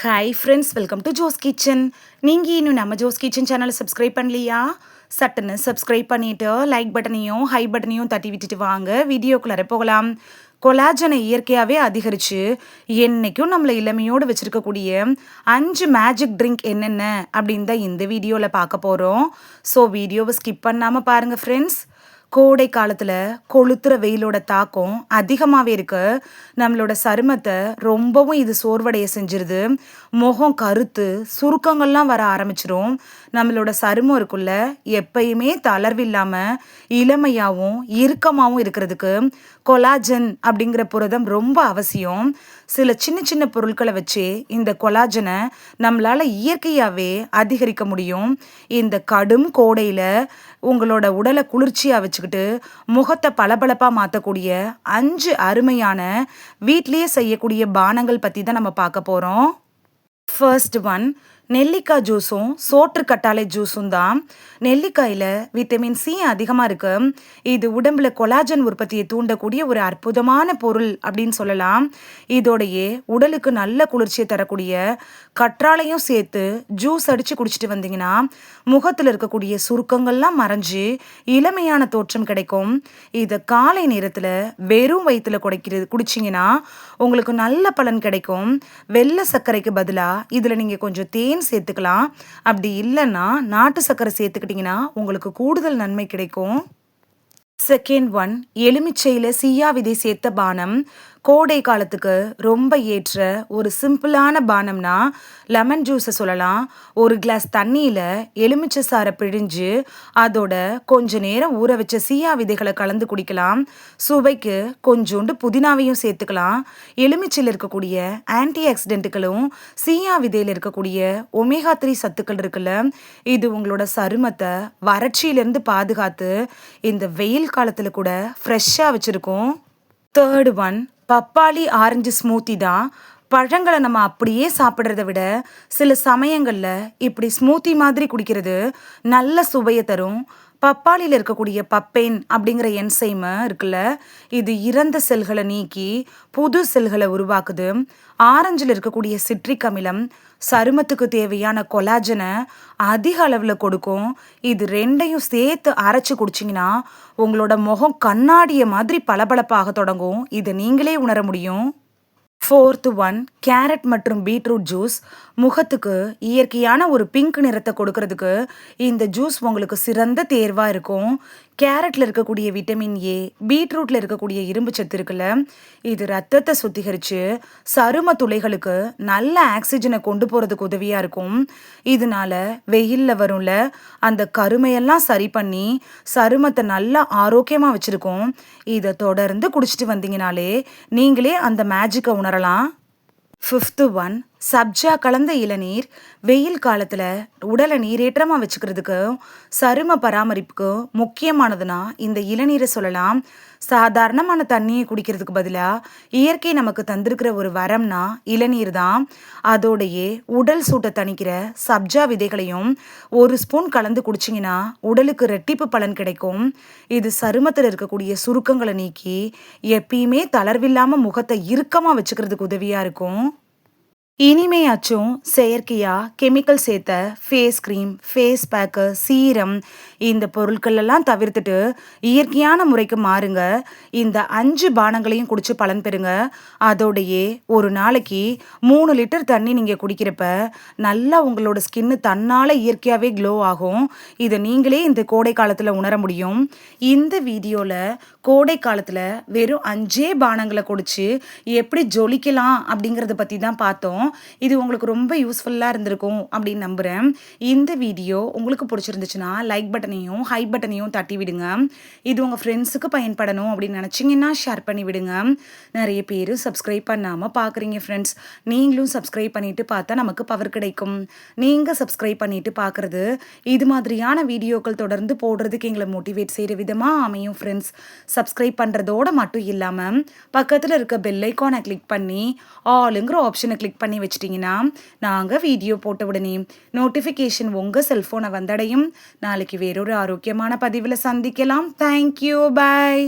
Hi friends, welcome to Jo's kitchen. நீங்கள் இன்னும் நம்ம ஜோஸ் கிச்சன் சேனலை சப்ஸ்கிரைப் பண்ணலையா? சட்டுன்னு சப்ஸ்கிரைப் பண்ணிவிட்டு லைக் பட்டனையும் ஹை பட்டனையும் தட்டி விட்டுட்டு வாங்க வீடியோக்குள்ளார போகலாம். கொலாஜனை இயற்கையாகவே அதிகரித்து என்றைக்கும் நம்மளை இளமையோடு வச்சுருக்கக்கூடிய 5 மேஜிக் ட்ரிங்க் என்னென்ன அப்படின்னு தான் இந்த வீடியோவில் பார்க்க போகிறோம். ஸோ வீடியோவை ஸ்கிப் பண்ணாமல் பாருங்கள் ஃப்ரெண்ட்ஸ். கோடை காலத்தில் கொளுத்துற வெயிலோட தாக்கம் அதிகமாகவே இருக்கு. நம்மளோட சருமத்தை ரொம்பவும் இது சோர்வடைய செஞ்சிருது. முகம் கருத்து சுருக்கங்கள்லாம் வர ஆரம்பிச்சிரும். நம்மளோட சருமம் இருக்குள்ள எப்பயுமே தளர்வில்லாமல் இளமையாகவும் இறுக்கமாகவும் இருக்கிறதுக்கு கொலாஜன் அப்படிங்கிற புரதம் ரொம்ப அவசியம். சில சின்ன சின்ன பொருட்களை வச்சு இந்த கொலாஜனை நம்மளால் இயற்கையாகவே அதிகரிக்க முடியும். இந்த கடும் கோடையில் உங்களோட உடலை குளிர்ச்சியாக வச்சுக்கிட்டு முகத்தை பளபளப்பாக மாற்றக்கூடிய 5 அருமையான வீட்லேயே செய்யக்கூடிய பானங்கள் பற்றி தான் நம்ம பார்க்க போகிறோம். ஃபர்ஸ்ட் ஒன், நெல்லிக்காய் ஜூஸும் சோற்று கட்டாழை ஜூஸும் தான். நெல்லிக்காயில் விட்டமின் சி அதிகமாக இருக்கு. இது உடம்புல கொலாஜன் உற்பத்தியை தூண்டக்கூடிய ஒரு அற்புதமான பொருள் அப்படின்னு சொல்லலாம். இதோடையே உடலுக்கு நல்ல குளிர்ச்சியை தரக்கூடிய கற்றாழையும் சேர்த்து ஜூஸ் அடித்து குடிச்சிட்டு வந்தீங்கன்னா முகத்தில் இருக்கக்கூடிய சுருக்கங்கள்லாம் மறைஞ்சு இளமையான தோற்றம் கிடைக்கும். இதை காலை நேரத்தில் வெறும் வயிற்றில் குடிச்சிங்கன்னா உங்களுக்கு நல்ல பலன் கிடைக்கும். வெள்ளை சர்க்கரைக்கு பதிலாக இதில் நீங்கள் கொஞ்சம் தேன் சேர்த்துக்கலாம். அப்படி இல்லைன்னா நாட்டு சர்க்கரை சேர்த்துக்கிட்டிங்கன்னா உங்களுக்கு கூடுதல் நன்மை கிடைக்கும். செகண்ட் ஒன், எலுமிச்சையில் சீயா விதை சேர்த்த பானம். கோடை காலத்துக்கு ரொம்ப ஏற்ற ஒரு சிம்பிளான பானம்னா லெமன் ஜூஸை சொல்லலாம். ஒரு கிளாஸ் தண்ணியில் எலுமிச்சை சாறை பிழிஞ்சு அதோட கொஞ்ச நேரம் ஊற வச்ச சீயா விதைகளை கலந்து குடிக்கலாம். சுவைக்கு கொஞ்சோண்டு புதினாவையும் சேர்த்துக்கலாம். எலுமிச்சையில் இருக்கக்கூடிய ஆன்டி ஆக்சிடென்ட்டுகளும் சீயா விதையில் இருக்கக்கூடிய ஒமேகா 3 சத்துக்கள் இருக்குல்ல, இது உங்களோட சருமத்தை வறட்சியிலேருந்து பாதுகாத்து இந்த வெயில் காலத்தில் கூட ஃப்ரெஷ்ஷாக வச்சுருக்கும். தேர்ட் ஒன், பப்பாளி ஆரஞ்சு ஸ்மூத்தி தான். பழங்களை நம்ம அப்படியே சாப்பிட்றத விட சில சமயங்களில் இப்படி ஸ்மூத்தி மாதிரி குடிக்கிறது நல்ல சுவையை தரும். பப்பாளியில் இருக்கக்கூடிய பப்பைன் அப்படிங்கிற என்சைமு இருக்குல்ல, இது இறந்த செல்களை நீக்கி புது செல்களை உருவாக்குது. ஆரஞ்சில் இருக்கக்கூடிய சிட்ரிக் அமிலம் சருமத்துக்கு தேவையான கொலாஜனை அதிக அளவில் கொடுக்கும். இது ரெண்டையும் சேர்த்து அரைச்சி குடிச்சிங்கன்னா உங்களோட முகம் கண்ணாடிய மாதிரி பளபளப்பாக தொடங்கும். இதை நீங்களே உணர முடியும். ஃபோர்த் ஒன், கேரட் மற்றும் பீட்ரூட் ஜூஸ். முகத்துக்கு இயற்கையான ஒரு பிங்க் நிறத்தை கொடுக்கறதுக்கு இந்த ஜூஸ் உங்களுக்கு சிறந்த தேர்வாக இருக்கும். கேரட்டில் இருக்கக்கூடிய விட்டமின் ஏ, பீட்ரூட்டில் இருக்கக்கூடிய இரும்பு சத்து இருக்குல்ல, இது ரத்தத்தை சுத்திகரித்து சரும துளைகளுக்கு நல்ல ஆக்சிஜனை கொண்டு போகிறதுக்கு உதவியாக இருக்கும். இதனால வெயிலில் வரும்ல அந்த கருமையெல்லாம் சரி பண்ணி சருமத்தை நல்லா ஆரோக்கியமாக வச்சுருக்கோம். இதை தொடர்ந்து குடிச்சிட்டு வந்தீங்கனாலே நீங்களே அந்த மேஜிக்கை உணரலாம். ஃபிஃப்த்து ஒன், சப்ஜா கலந்த இளநீர். வெயில் காலத்தில் உடலை நீரேற்றமாக வச்சுக்கிறதுக்கு சரும பராமரிப்புக்கு முக்கியமானதுன்னா இந்த இளநீரை சொல்லலாம். சாதாரணமான தண்ணியை குடிக்கிறதுக்கு பதிலாக இயற்கை நமக்கு தந்திருக்கிற ஒரு வரம்னா இளநீர் தான். அதோடையே உடல் சூட்டை தணிக்கிற சப்ஜா விதைகளையும் 1 ஸ்பூன் கலந்து குடிச்சிங்கன்னா உடலுக்கு ரெட்டிப்பு பலன் கிடைக்கும். இது சருமத்தில் இருக்கக்கூடிய சுருக்கங்களை நீக்கி எப்பயுமே தளர்வில்லாமல் முகத்தை இறுக்கமாக வச்சுக்கிறதுக்கு உதவியாக இருக்கும். இனிமையாச்சும் செயற்கையாக கெமிக்கல் சேர்த்த face cream, face pack, serum இந்த பொருட்களெல்லாம் தவிர்த்துட்டு இயற்கையான முறைக்கு மாறுங்க. இந்த 5 பானங்களையும் குடிச்சு பலன் பெறுங்க. அதோடையே ஒரு நாளைக்கு 3 லிட்டர் தண்ணி நீங்கள் குடிக்கிறப்ப நல்லா உங்களோட ஸ்கின்னு தன்னால் இயற்கையாகவே க்ளோ ஆகும். இதை நீங்களே இந்த கோடை காலத்தில் உணர முடியும். இந்த வீடியோவில் கோடை காலத்தில் வெறும் 5 பானங்களை குடிச்சு எப்படி ஜொலிக்கலாம் அப்படிங்கிறத பற்றி தான் பார்த்தோம். இது உங்களுக்கு ரொம்ப யூஸ்ஃபுல்லாக இருந்திருக்கும் அப்படின்னு நம்புகிறேன். இந்த வீடியோ உங்களுக்கு பிடிச்சிருந்துச்சுன்னா லைக் பட்டனையும் ஹை பட்டனையும் தட்டி விடுங்க. இது உங்கள் ஃப்ரெண்ட்ஸுக்கு பயன்படணும் அப்படின்னு நினச்சிங்கன்னா ஷேர் பண்ணி விடுங்க. நிறைய பேர் சப்ஸ்கிரைப் பண்ணாமல் பார்க்குறீங்க ஃப்ரெண்ட்ஸ். நீங்களும் சப்ஸ்கிரைப் பண்ணிவிட்டு பார்த்தா நமக்கு பவர் கிடைக்கும். நீங்கள் சப்ஸ்கிரைப் பண்ணிவிட்டு பார்க்குறது இது மாதிரியான வீடியோக்கள் தொடர்ந்து போடுறதுக்கு எங்களை மோட்டிவேட் செய்கிற விதமாக அமையும் ஃப்ரெண்ட்ஸ். சப்ஸ்கிரைப் பண்ணுறதோடு மட்டும் இல்லாமல் பக்கத்தில் இருக்க பெல் ஐக்கானை கிளிக் பண்ணி ஆளுங்கிற ஆப்ஷனை கிளிக் பண்ணி வச்சிட்டிங்கன்னா நாங்கள் வீடியோ போட்ட உடனே நோட்டிஃபிகேஷன் உங்கள் செல்ஃபோனை வந்தடையும். நாளைக்கு வேறொரு ஆரோக்கியமான பதிவில் சந்திக்கலாம். தேங்க்யூ, பாய்.